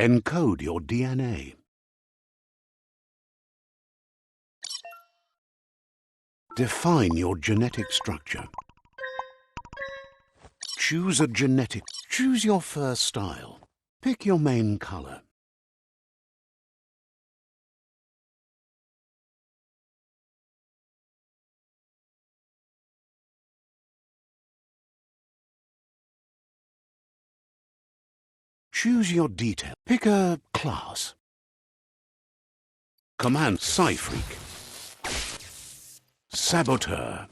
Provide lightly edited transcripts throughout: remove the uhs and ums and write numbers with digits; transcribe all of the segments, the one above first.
Encode your DNA. Define your genetic structure. Choose a genetic. Choose your fur style. Pick your main color. Choose your detail. Pick a class. Command Psy-Freak, Saboteur,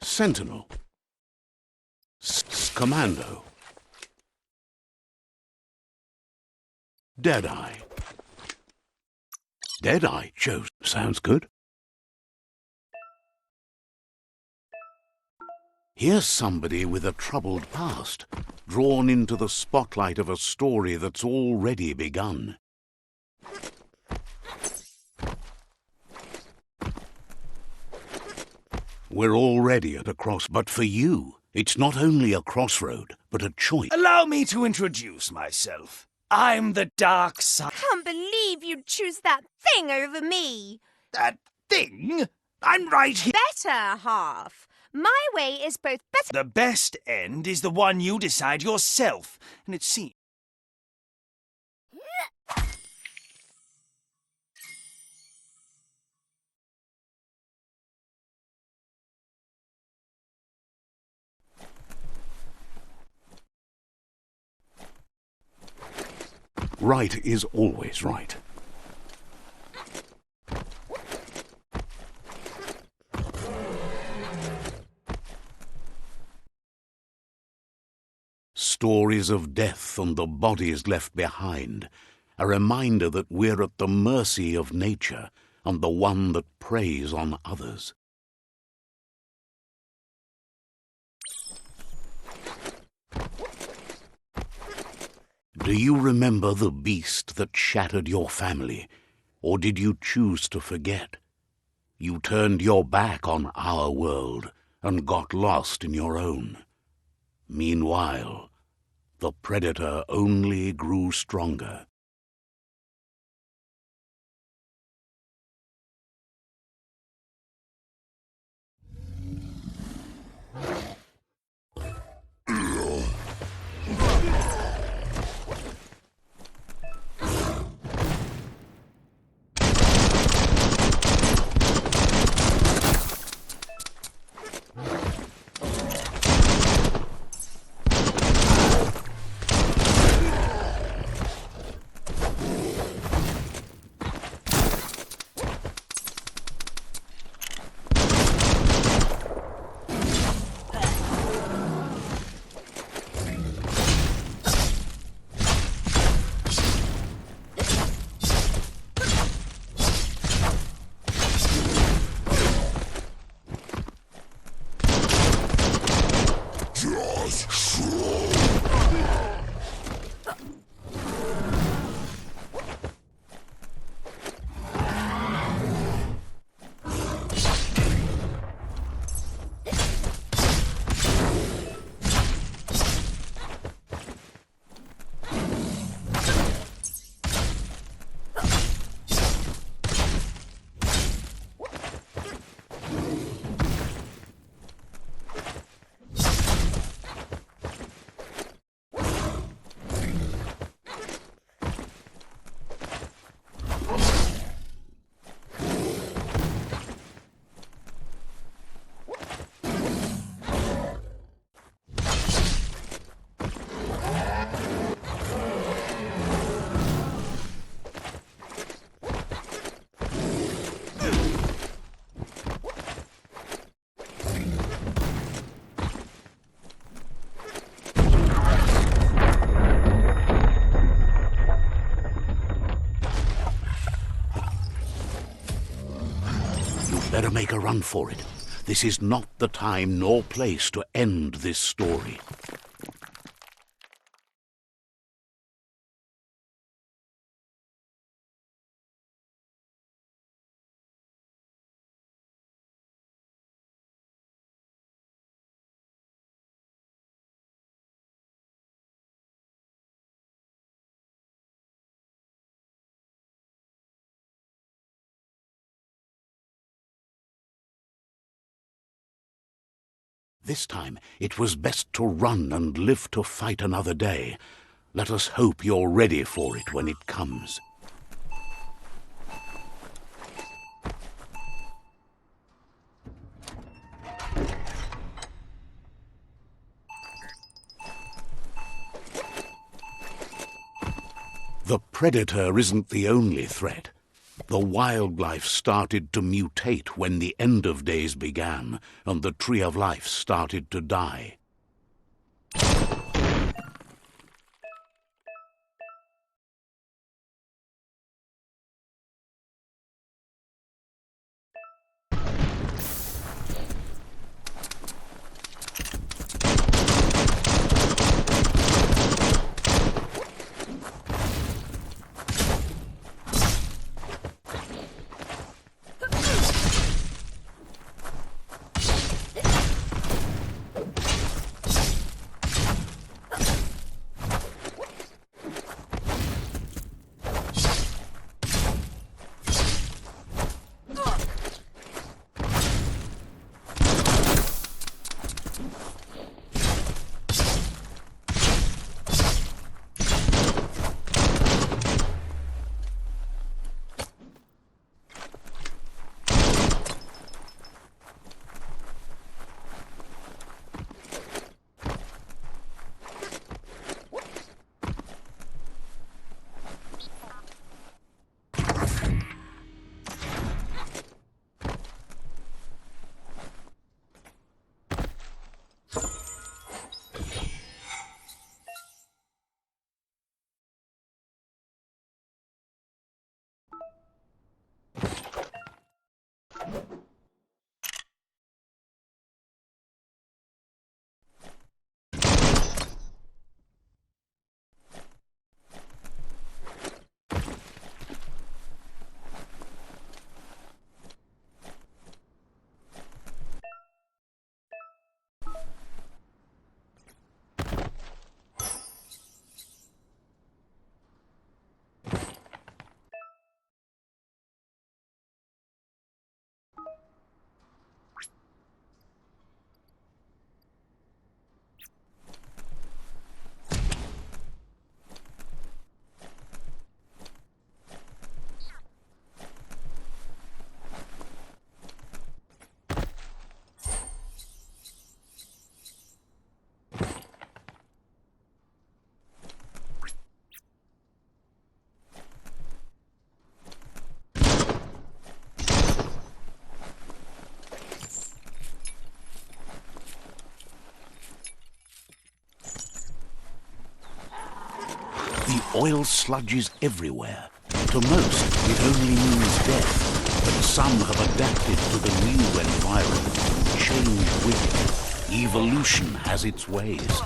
Sentinel, Commando, Deadeye. Deadeye chose. Sounds good. Here's somebody with a troubled past, drawn into the spotlight of a story that's already begun. We're already at a cross, but for you, it's not only a crossroad, but a choice. Allow me to introduce myself. I'm the dark side. Can't believe you'd choose that thing over me. That thing? I'm right here. Better half. My way is both better. The best end is the one you decide yourself, and it seems. Right is always right. Stories of death and the bodies left behind, a reminder that we're at the mercy of nature and the one that preys on others. Do you remember the beast that shattered your family, or did you choose to forget? You turned your back on our world and got lost in your own. Meanwhile, the predator only grew stronger. Better make a run for it. This is not the time nor place to end this story. This time it was best to run and live to fight another day. Let us hope you're ready for it when it comes. The predator isn't the only threat. The wildlife started to mutate when the end of days began, and the tree of life started to die. The oil sludges everywhere. To most, it only means death, but some have adapted to the new environment and changed with it. Evolution has its ways.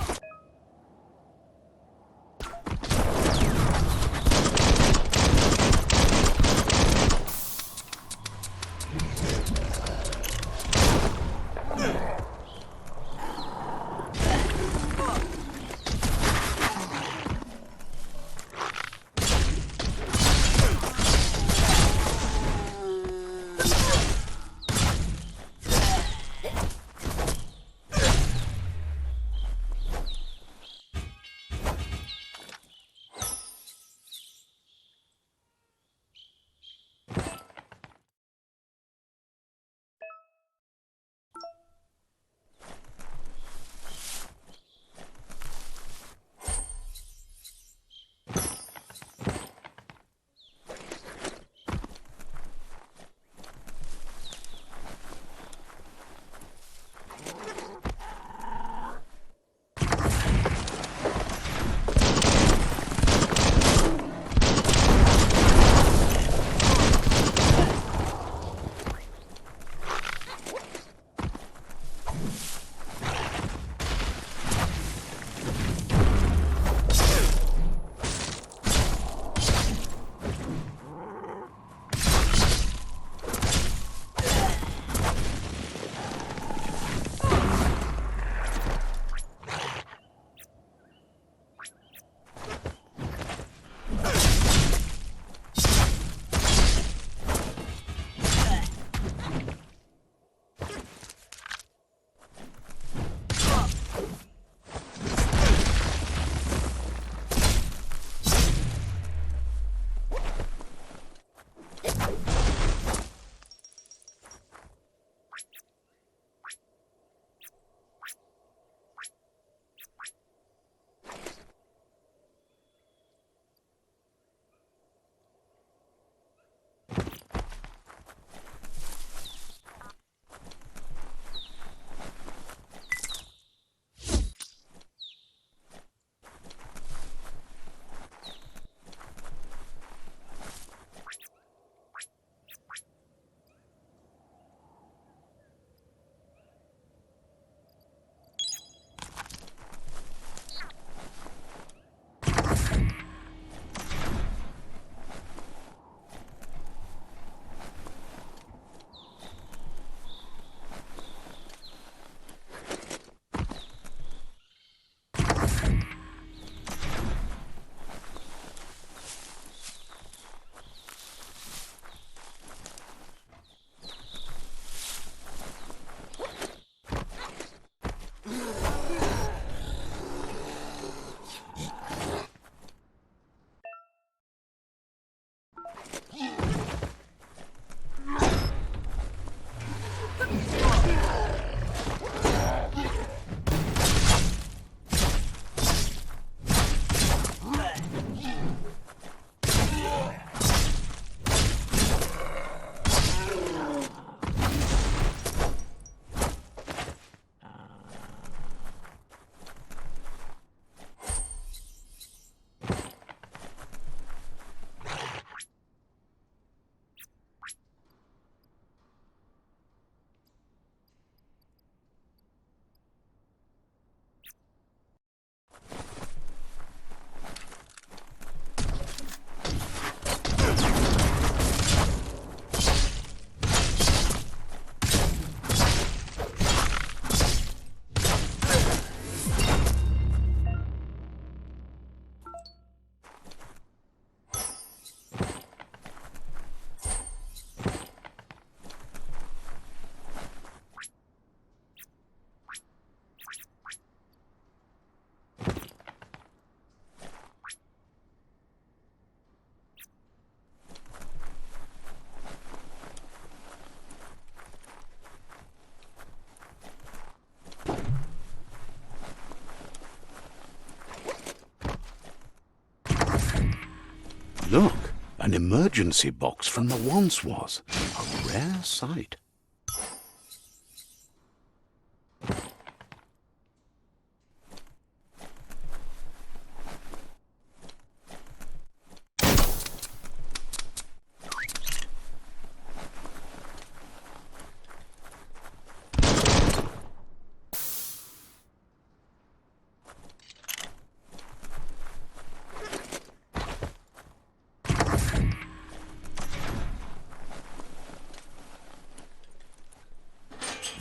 An emergency box from the once was. A rare sight.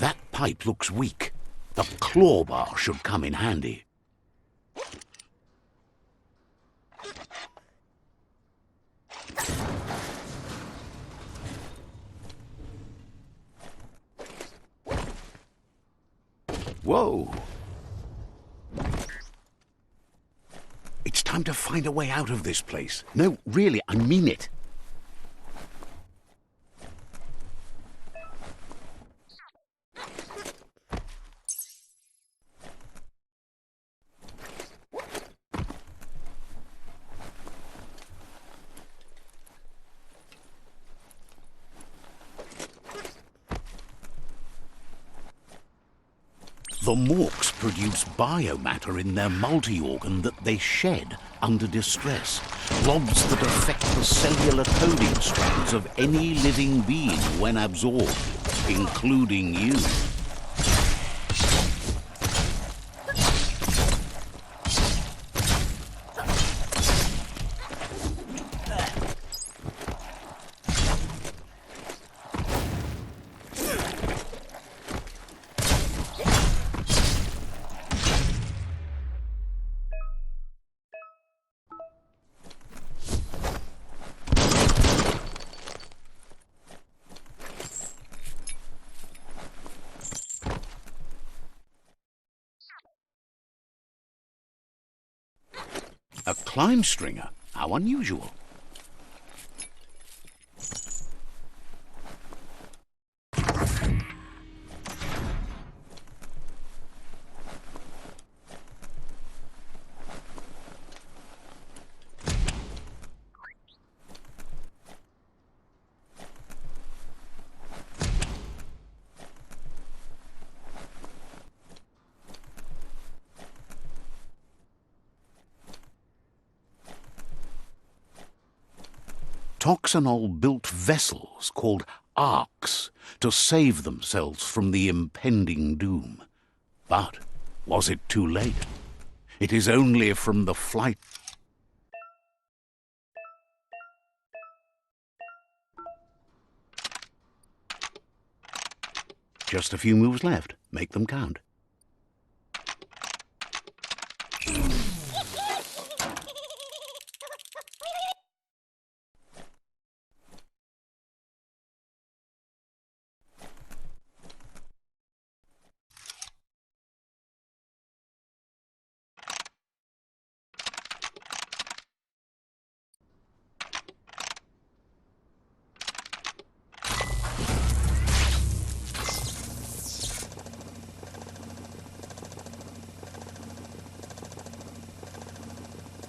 That pipe looks weak. The claw bar should come in handy. Whoa! It's time to find a way out of this place. No, really, I mean it. The MORKS produce biomatter in their multi-organ that they shed under distress. Blobs that affect the cellular coding strands of any living being when absorbed, including you. A climb stringer? How unusual. Toxanol built vessels called arks to save themselves from the impending doom. But was it too late? It is only from the flight. Just a few moves left. Make them count.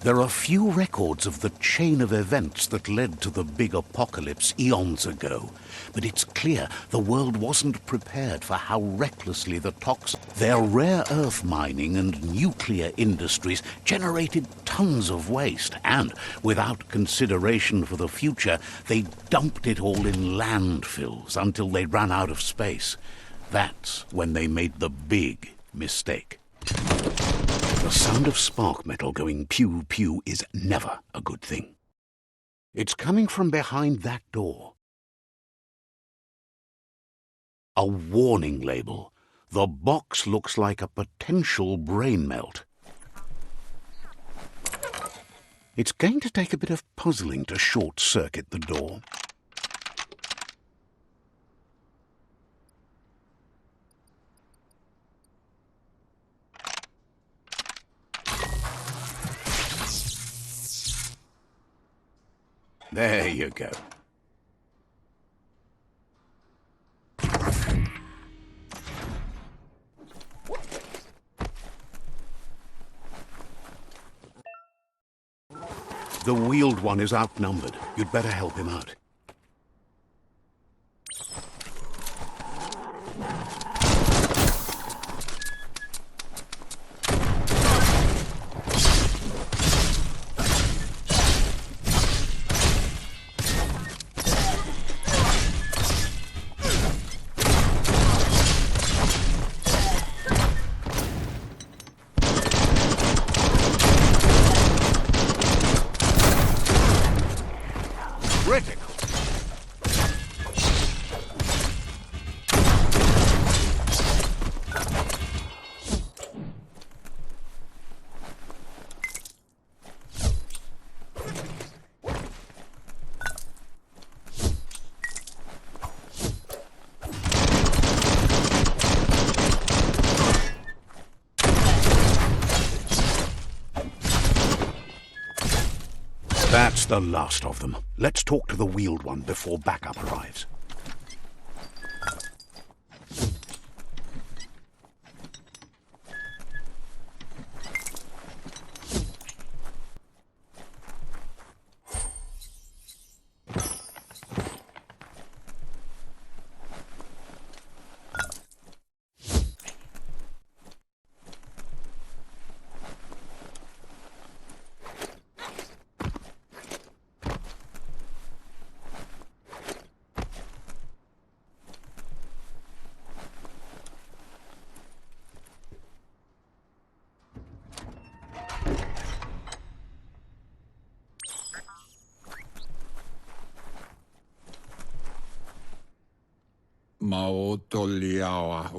There are few records of the chain of events that led to the big apocalypse eons ago, but it's clear the world wasn't prepared for how recklessly the their rare earth mining and nuclear industries generated tons of waste, and without consideration for the future, they dumped it all in landfills until they ran out of space. That's when they made the big mistake. The sound of spark metal going pew-pew is never a good thing. It's coming from behind that door. A warning label. The box looks like a potential brain melt. It's going to take a bit of puzzling to short-circuit the door. There you go. The wheeled one is outnumbered. You'd better help him out. That's the last of them. Let's talk to the wheeled one before backup arrives.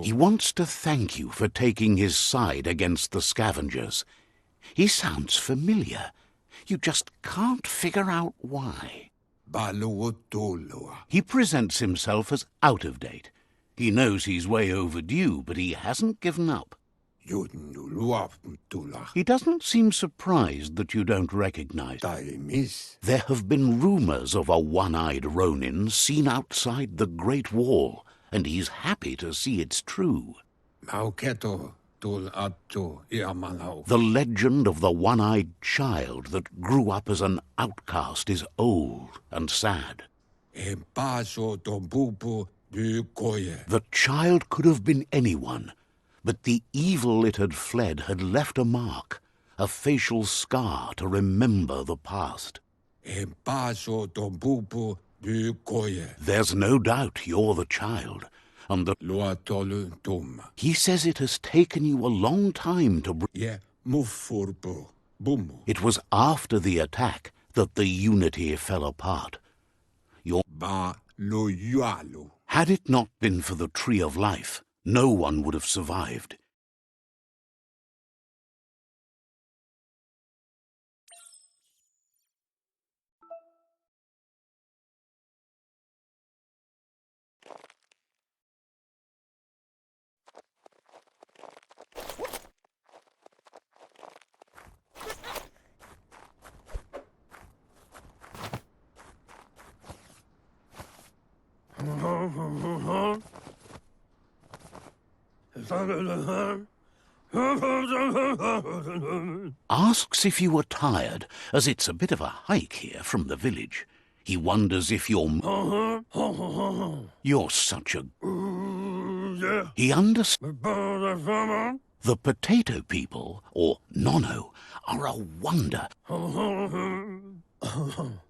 He wants to thank you for taking his side against the scavengers. He sounds familiar. You just can't figure out why. He presents himself as out of date. He knows he's way overdue, but he hasn't given up. He doesn't seem surprised that you don't recognize him. There have been rumors of a one-eyed Ronin seen outside the Great Wall, and he's happy to see it's true. The legend of the one-eyed child that grew up as an outcast is old and sad. The child could have been anyone, but the evil it had fled had left a mark, a facial scar to remember the past. There's no doubt you're the child, and he says it has taken you a long time to It was after the attack that the unity fell apart. Had it not been for the Tree of Life, no one would have survived. Asks if you were tired, as it's a bit of a hike here from the village. He wonders if you're such a... He understands. The potato people, or Nono, are a wonder.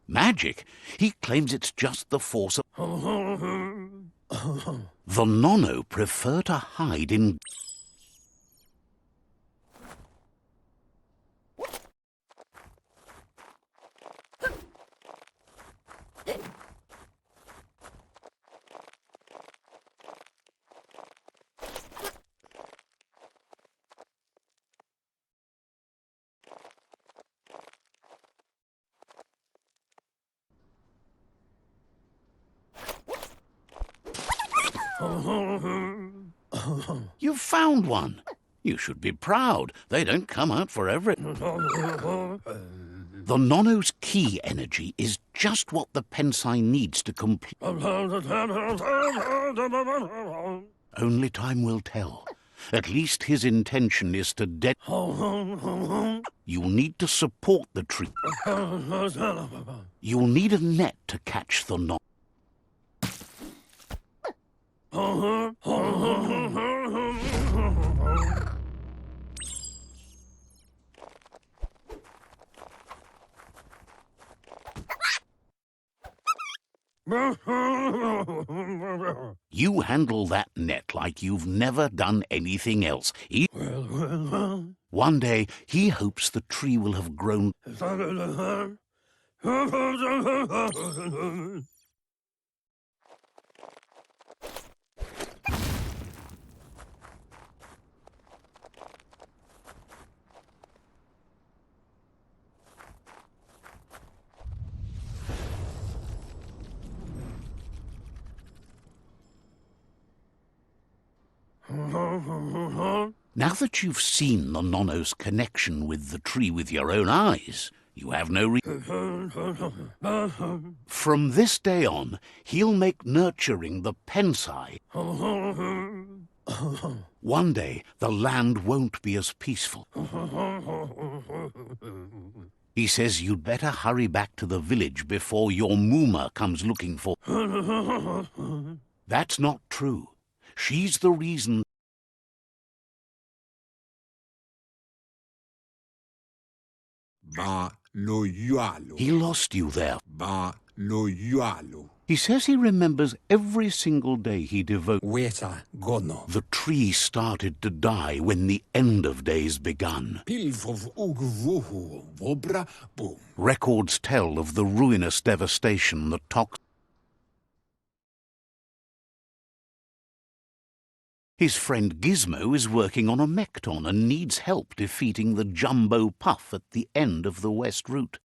Magic? He claims it's just the force of... The Nono prefer to hide in... You've found one. You should be proud. They don't come out for everything. The Nono's key energy is just what the Pensai needs to complete. Only time will tell. At least his intention is to You'll need to support the tree. You'll need a net to catch the knot. You handle that net like you've never done anything else. One day, he hopes the tree will have grown. Now that you've seen the Nono's connection with the tree with your own eyes, you have no From this day on, he'll make nurturing the Pensai. One day, the land won't be as peaceful. He says you'd better hurry back to the village before your Muma comes looking for... That's not true. She's the reason... He lost you there. He says he remembers every single day he devoted. The tree started to die when the end of days begun. Records tell of the ruinous devastation that His friend Gizmo is working on a Mekton and needs help defeating the Jumbo Puff at the end of the West Route.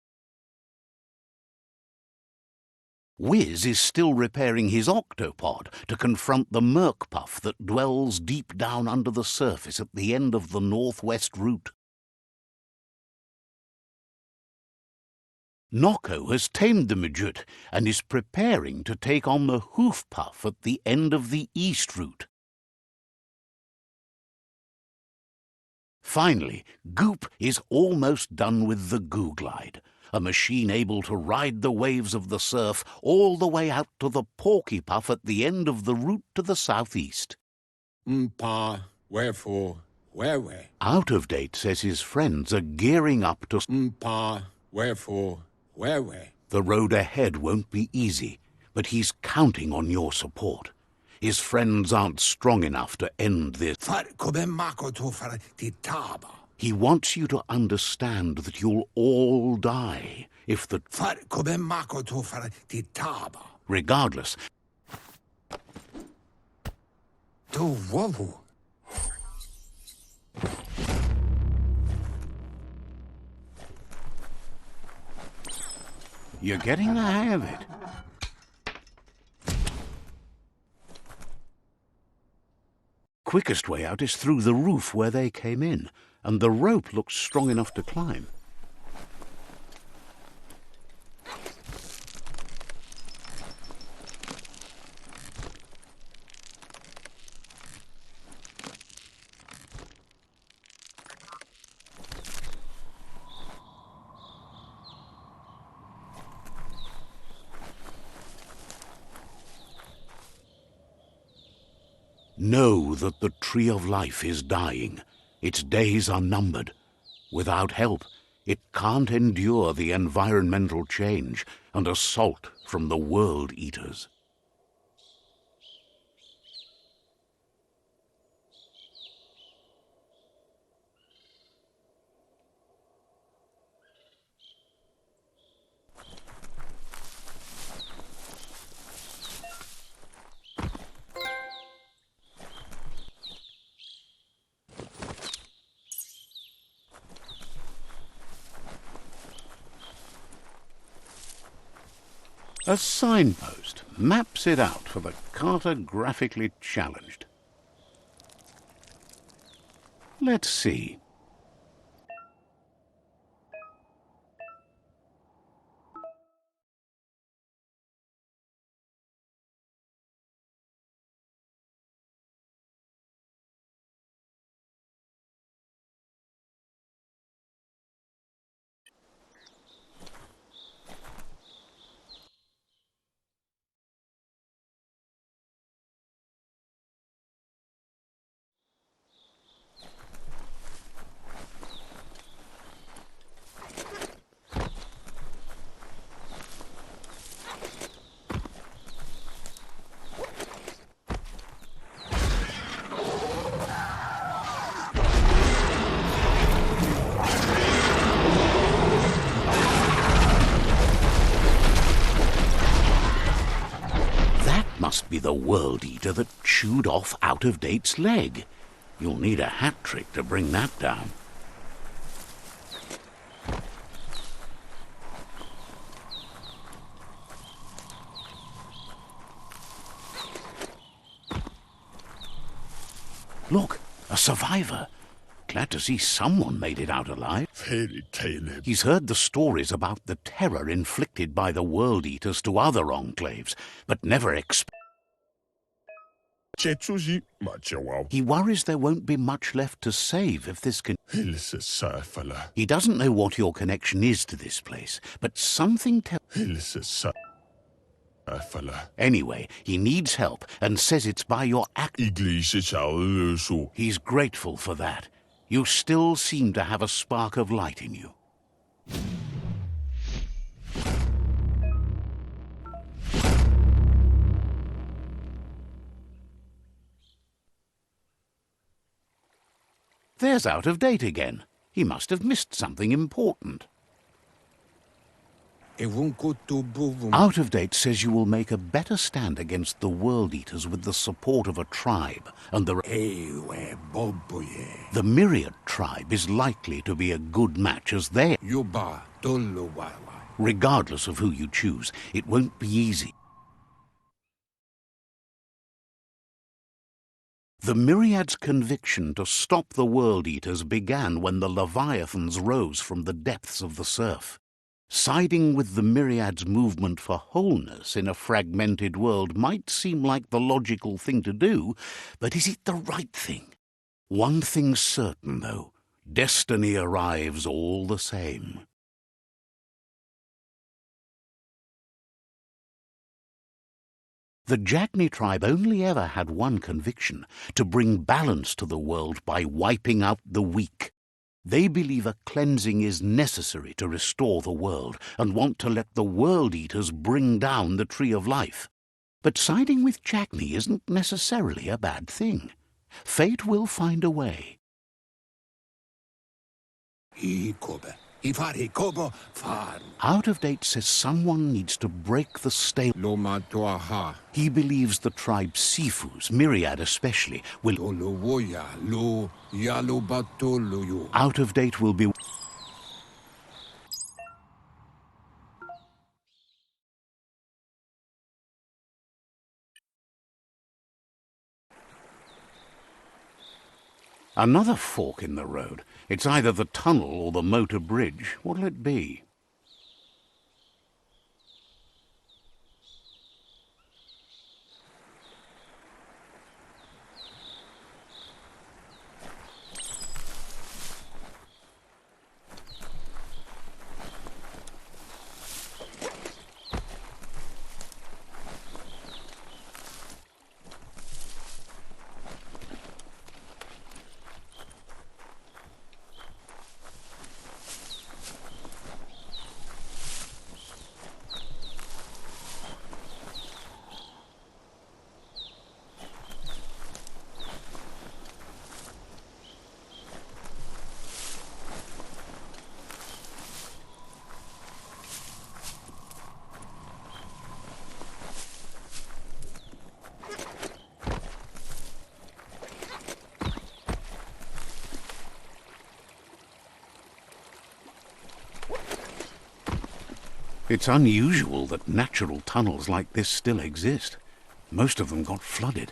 Wiz is still repairing his octopod to confront the Merc Puff that dwells deep down under the surface at the end of the Northwest Route. Nocco has tamed the Midget and is preparing to take on the Hoof Puff at the end of the East Route. Finally, Goop is almost done with the Goo Glide, a machine able to ride the waves of the surf all the way out to the Porky Puff at the end of the route to the southeast. Wherefore, where? Out of Date says his friends are gearing up to... Wherefore, where? The road ahead won't be easy, but he's counting on your support. His friends aren't strong enough to end this. He wants you to understand that you'll all die if the... Regardless... You're getting the hang of it. Quickest way out is through the roof where they came in, and the rope looks strong enough to climb. Know that the Tree of Life is dying. Its days are numbered. Without help, it can't endure the environmental change and assault from the World Eaters. A signpost maps it out for the cartographically challenged. Let's see. must be the World Eater that chewed off Out-of-Date's leg. You'll need a hat trick to bring that down. Look, a survivor. Glad to see someone made it out alive. Fairy tale. He's heard the stories about the terror inflicted by the World Eaters to other enclaves, but never He worries there won't be much left to save if this can... He doesn't know what your connection is to this place, but something Anyway, he needs help and says it's by your act. He's grateful for that. You still seem to have a spark of light in you. There's Out-of-Date again. He must have missed something important. Out-of-Date says you will make a better stand against the World Eaters with the support of a tribe, and the Myriad tribe is likely to be a good match as they... Regardless of who you choose, it won't be easy. The Myriad's conviction to stop the World Eaters began when the Leviathans rose from the depths of the surf. Siding with the Myriad's movement for wholeness in a fragmented world might seem like the logical thing to do, but is it the right thing? One thing's certain, though. Destiny arrives all the same. The Jagni tribe only ever had one conviction, to bring balance to the world by wiping out the weak. They believe a cleansing is necessary to restore the world and want to let the World Eaters bring down the Tree of Life. But siding with Jagni isn't necessarily a bad thing. Fate will find a way. Out-of-Date says someone needs to break the stale. He believes the tribe Sifus, Myriad especially, will... Out-of-Date will be... Another fork in the road. It's either the tunnel or the motor bridge. What'll it be? It's unusual that natural tunnels like this still exist. Most of them got flooded.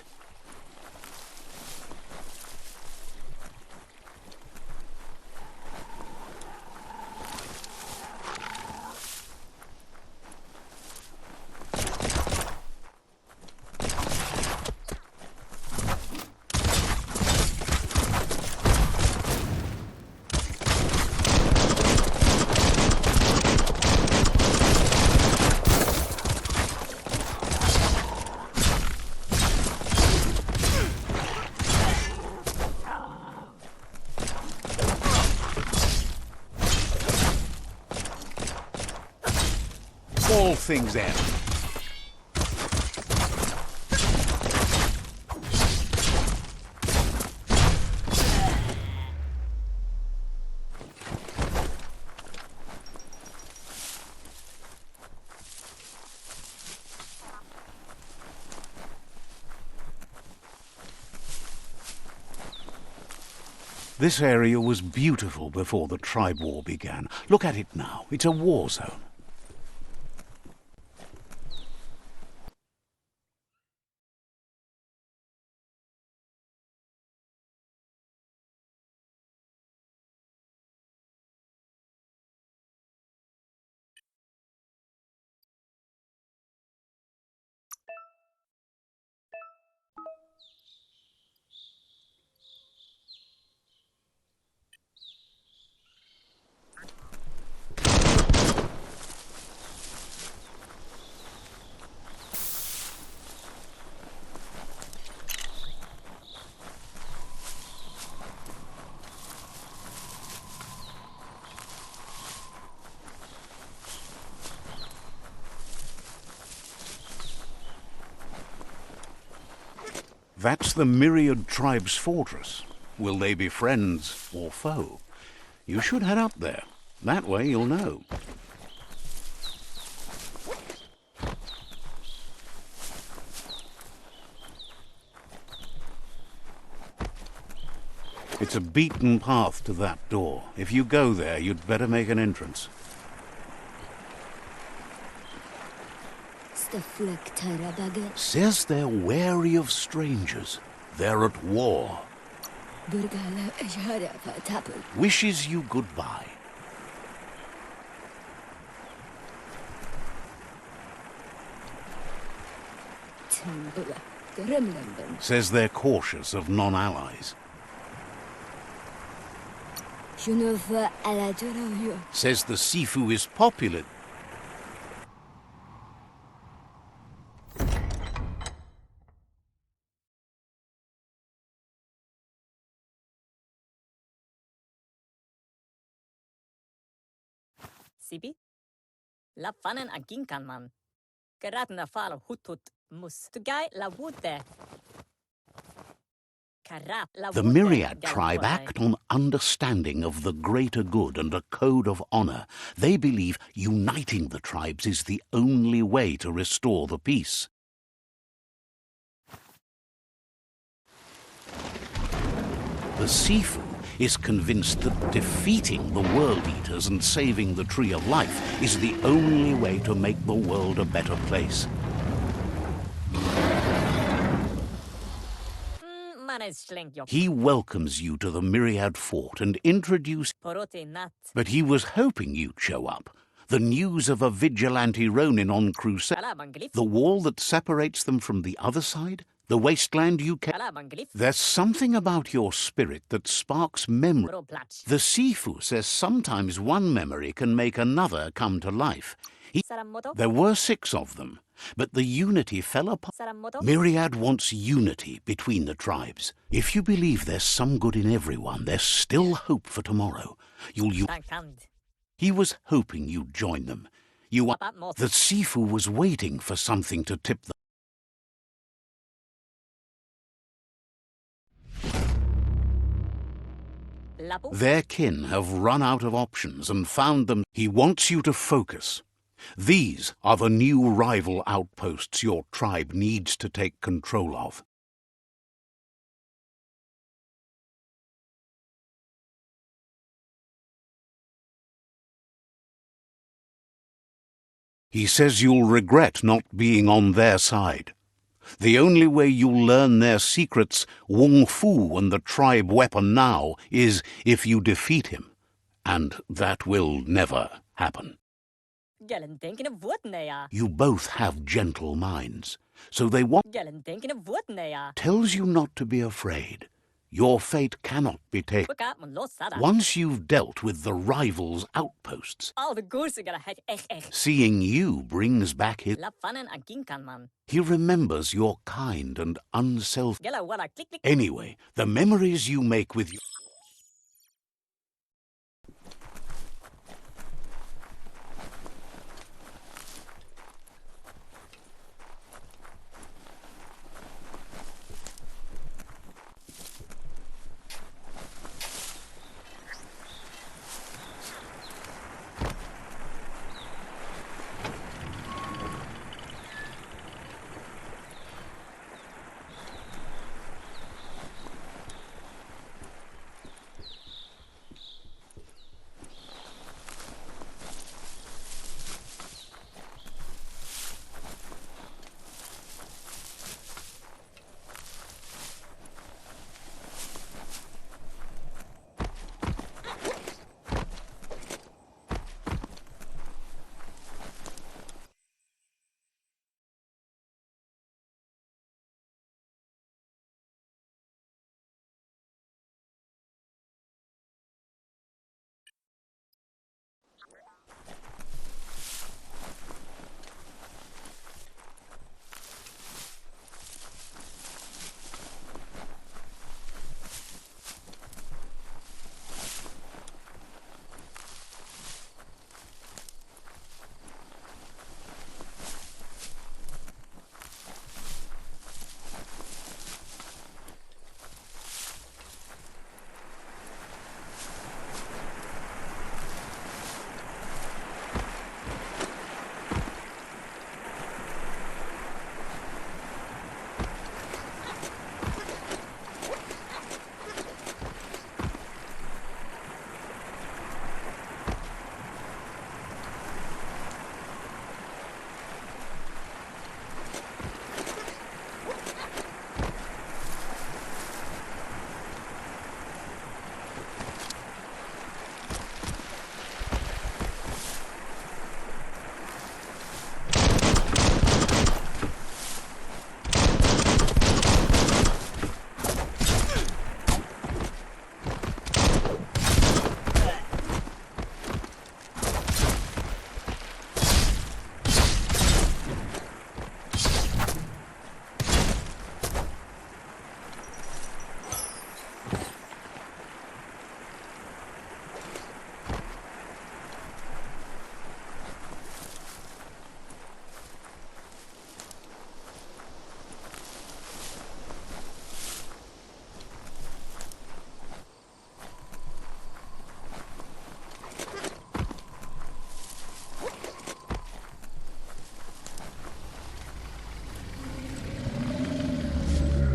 All things end. This area was beautiful before the tribe war began. Look at it now. It's a war zone. That's the Myriad Tribe's fortress. Will they be friends or foe? You should head up there. That way you'll know. It's a beaten path to that door. If you go there, you'd better make an entrance. Says they're wary of strangers. They're at war. Wishes you goodbye. Says they're cautious of non-allies. Says the Sifu is popular. Sibi? La fanen agin kan man. Gerat na fal hutut mus. Tu gai la wute. The Myriad tribe act on understanding of the greater good and a code of honor. They believe uniting the tribes is the only way to restore the peace. The Sifu is convinced that defeating the World Eaters and saving the Tree of Life is the only way to make the world a better place. He welcomes you to the Myriad Fort and introduces... But he was hoping you'd show up. The news of a vigilante Ronin on crusade. The wall that separates them from the other side? The wasteland you came... There's something about your spirit that sparks memory. The Sifu says sometimes one memory can make another come to life. There were 6 of them, but the unity fell apart. Myriad wants unity between the tribes. If you believe there's some good in everyone, there's still hope for tomorrow. He was hoping you'd join them. The Sifu was waiting for something to tip them. Their kin have run out of options and found them. He wants you to focus. These are the new rival outposts your tribe needs to take control of. He says you'll regret not being on their side. The only way you'll learn their secrets, Wung Fu and the tribe weapon now, is if you defeat him. And that will never happen. You both have gentle minds, so they want... Tells you not to be afraid. Your fate cannot be taken. Once you've dealt with the rival's outposts, seeing you brings back his... He remembers your kind and unselfish... Anyway, the memories you make with you...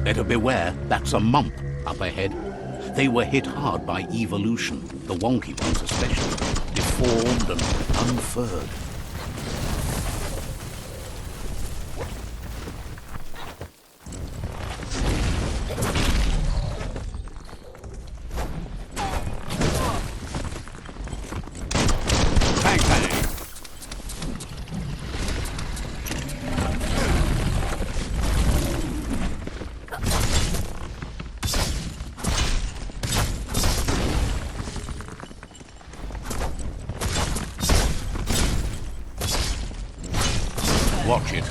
Better beware, that's a mump up ahead. They were hit hard by evolution, the wonky ones especially, deformed and unfurred. Bang, bang. Watch it.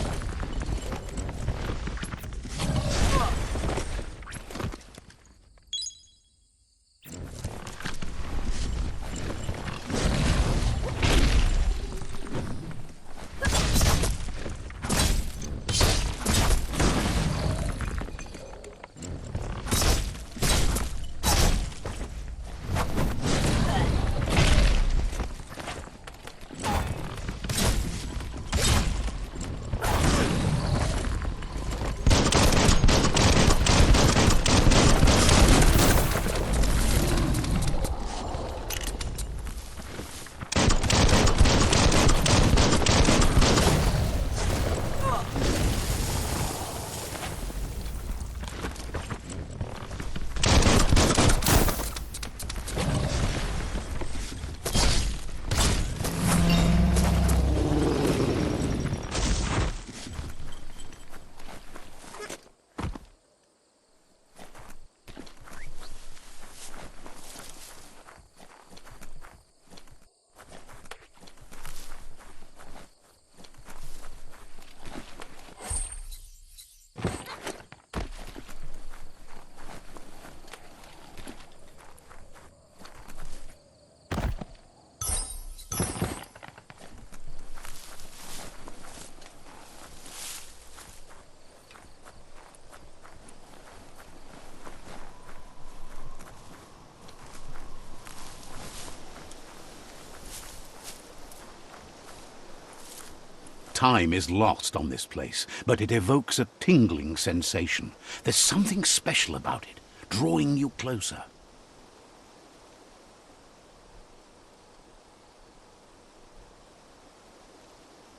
Time is lost on this place, but it evokes a tingling sensation. There's something special about it, drawing you closer.